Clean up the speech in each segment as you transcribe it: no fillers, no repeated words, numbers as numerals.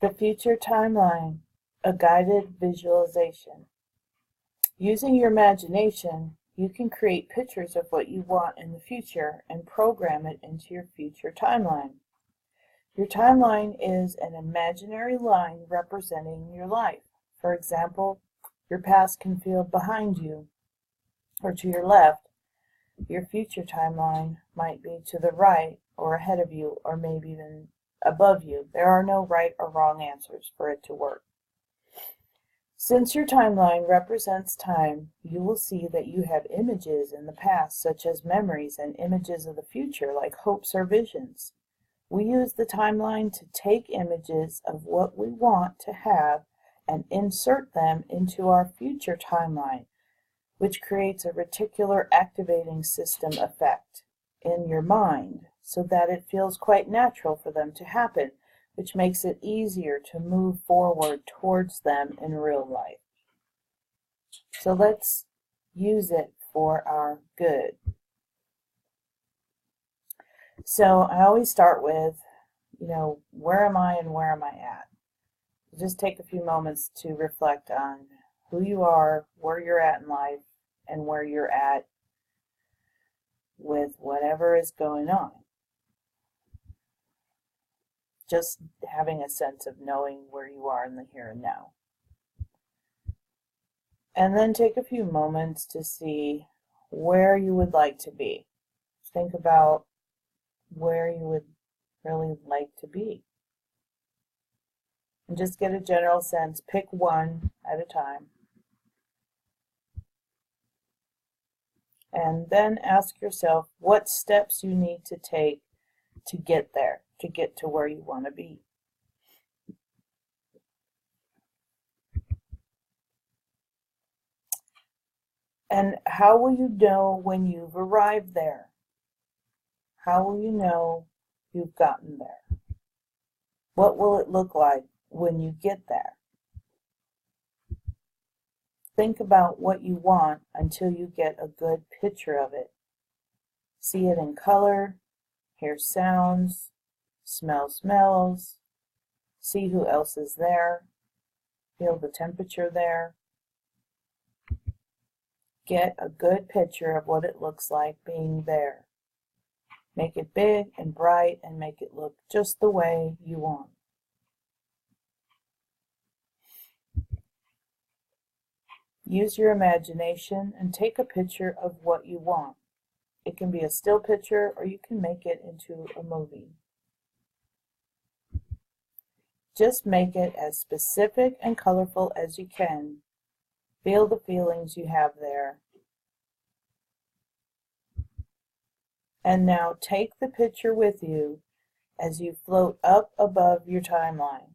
The Future Timeline, a guided visualization. Using your imagination, you can create pictures of what you want in the future and program it into your future timeline. Your timeline is an imaginary line representing your life. For example, your past can feel behind you or to your left. Your future timeline might be to the right or ahead of you or maybe even above you. There are no right or wrong answers for it to work. Since your timeline represents time, you will see that you have images in the past, such as memories, and images of the future, like hopes or visions. We use the timeline to take images of what we want to have and insert them into our future timeline, which creates a reticular activating system effect in your mind so that it feels quite natural for them to happen, which makes it easier to move forward towards them in real life. So let's use it for our good. So I always start with, where am I and where am I at? Just take a few moments to reflect on who you are, where you're at in life, and where you're at with whatever is going on. Just having a sense of knowing where you are in the here and now. And then take a few moments to see where you would like to be. Think about where you would really like to be. And just get a general sense. Pick one at a time. And then ask yourself what steps you need to take to get there, to get to where you want to be. And how will you know when you've arrived there? How will you know you've gotten there? What will it look like when you get there? Think about what you want until you get a good picture of it. See it in color, hear sounds, smell smells, see who else is there, feel the temperature there. Get a good picture of what it looks like being there. Make it big and bright and make it look just the way you want. Use your imagination and take a picture of what you want. It can be a still picture or you can make it into a movie. Just make it as specific and colorful as you can. Feel the feelings you have there. And now take the picture with you as you float up above your timeline,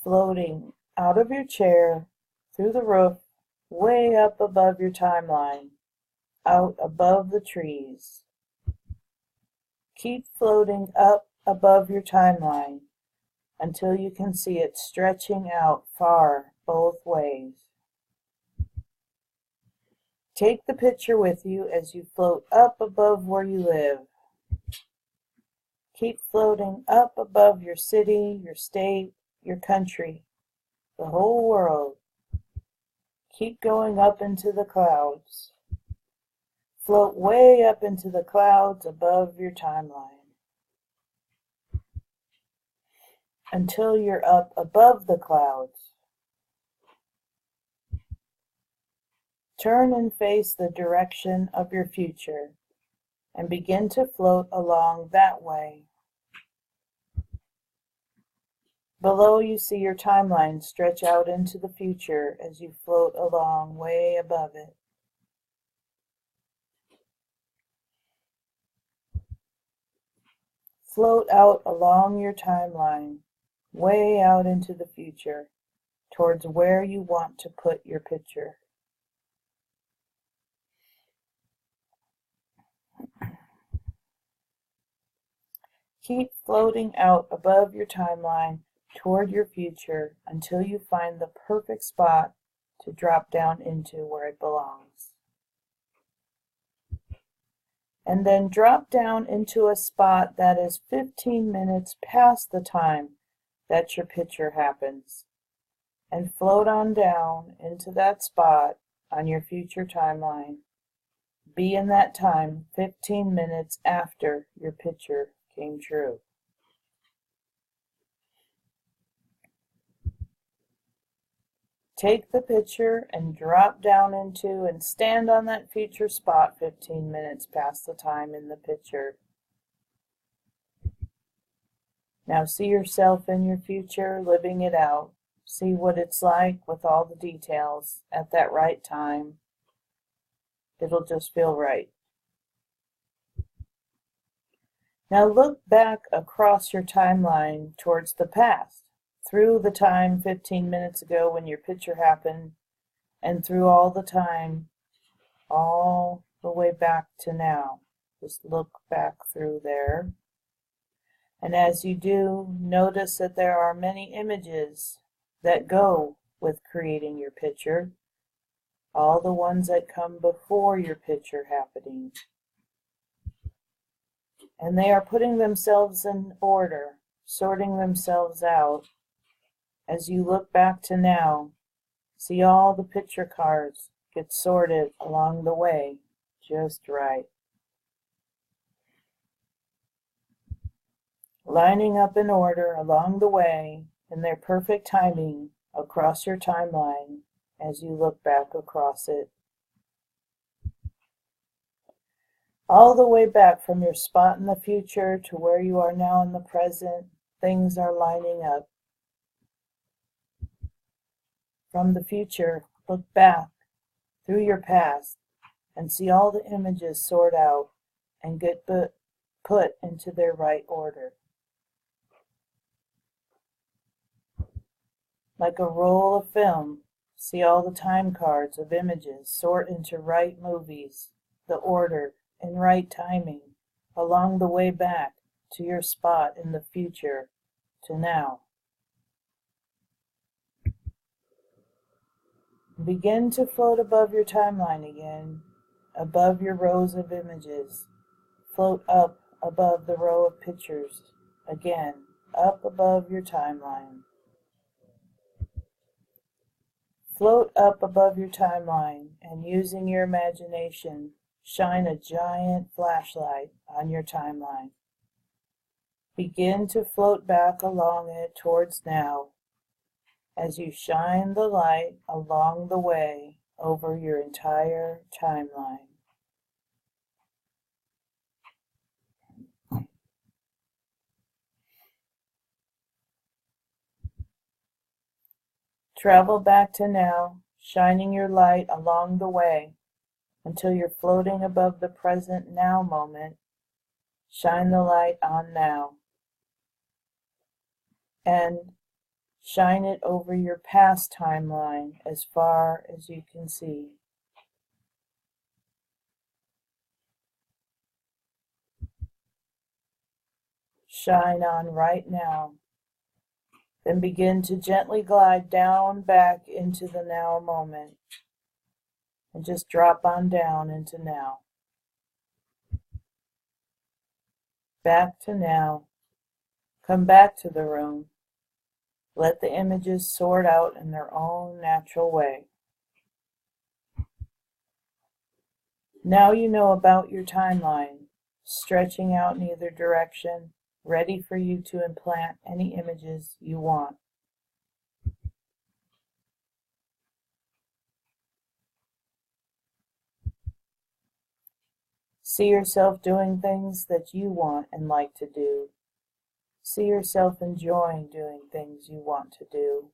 floating out of your chair, through the roof, way up above your timeline, out above the trees. Keep floating up above your timeline until you can see it stretching out far both ways. Take the picture with you as you float up above where you live. Keep floating up above your city, your state, your country, the whole world. Keep going up into the clouds. Float way up into the clouds above your timeline until you're up above the clouds. Turn and face the direction of your future and begin to float along that way. Below you see your timeline stretch out into the future as you float along way above it. Float out along your timeline, way out into the future, towards where you want to put your picture. Keep floating out above your timeline toward your future until you find the perfect spot to drop down into where it belongs. And then drop down into a spot that is 15 minutes past the time that your picture happens, and float on down into that spot on your future timeline. Be in that time 15 minutes after your picture came true. Take the picture and drop down into and stand on that future spot 15 minutes past the time in the picture. Now see yourself in your future living it out. See what it's like with all the details at that right time. It'll just feel right. Now look back across your timeline towards the past, through the time 15 minutes ago when your picture happened, and through all the time, all the way back to now. Just look back through there. And as you do, notice that there are many images that go with creating your picture, all the ones that come before your picture happening. And they are putting themselves in order, sorting themselves out. As you look back to now, see all the picture cards get sorted along the way just right. Lining up in order along the way in their perfect timing across your timeline as you look back across it. All the way back from your spot in the future to where you are now in the present, things are lining up. From the future, look back through your past and see all the images sort out and get put into their right order. Like a roll of film, see all the time cards of images sort into right movies, the order and right timing, along the way back to your spot in the future to now. Begin to float above your timeline again, above your rows of images. Float up above the row of pictures, again, up above your timeline. Float up above your timeline and using your imagination, shine a giant flashlight on your timeline. Begin to float back along it towards now as you shine the light along the way over your entire timeline. Travel back to now, shining your light along the way until you're floating above the present now moment. Shine the light on now and shine it over your past timeline as far as you can see. Shine on right now. Then begin to gently glide down back into the now moment and just drop on down into now. Back to now. Come back to the room. Let the images sort out in their own natural way. Now you know about your timeline, stretching out in either direction, ready for you to implant any images you want. See yourself doing things that you want and like to do. See yourself enjoying doing things you want to do.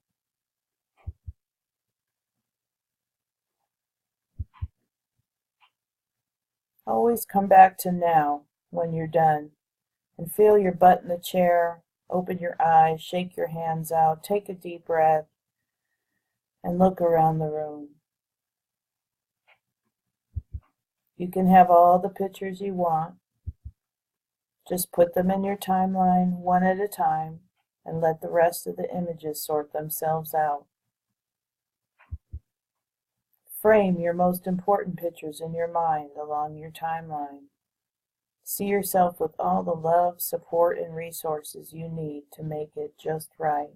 Always come back to now when you're done and feel your butt in the chair, open your eyes, shake your hands out, take a deep breath, and look around the room. You can have all the pictures you want. Just put them in your timeline one at a time and let the rest of the images sort themselves out. Frame your most important pictures in your mind along your timeline. See yourself with all the love, support, and resources you need to make it just right.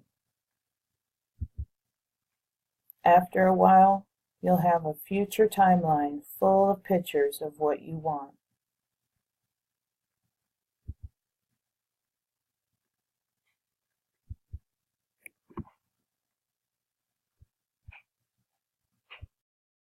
After a while, you'll have a future timeline full of pictures of what you want.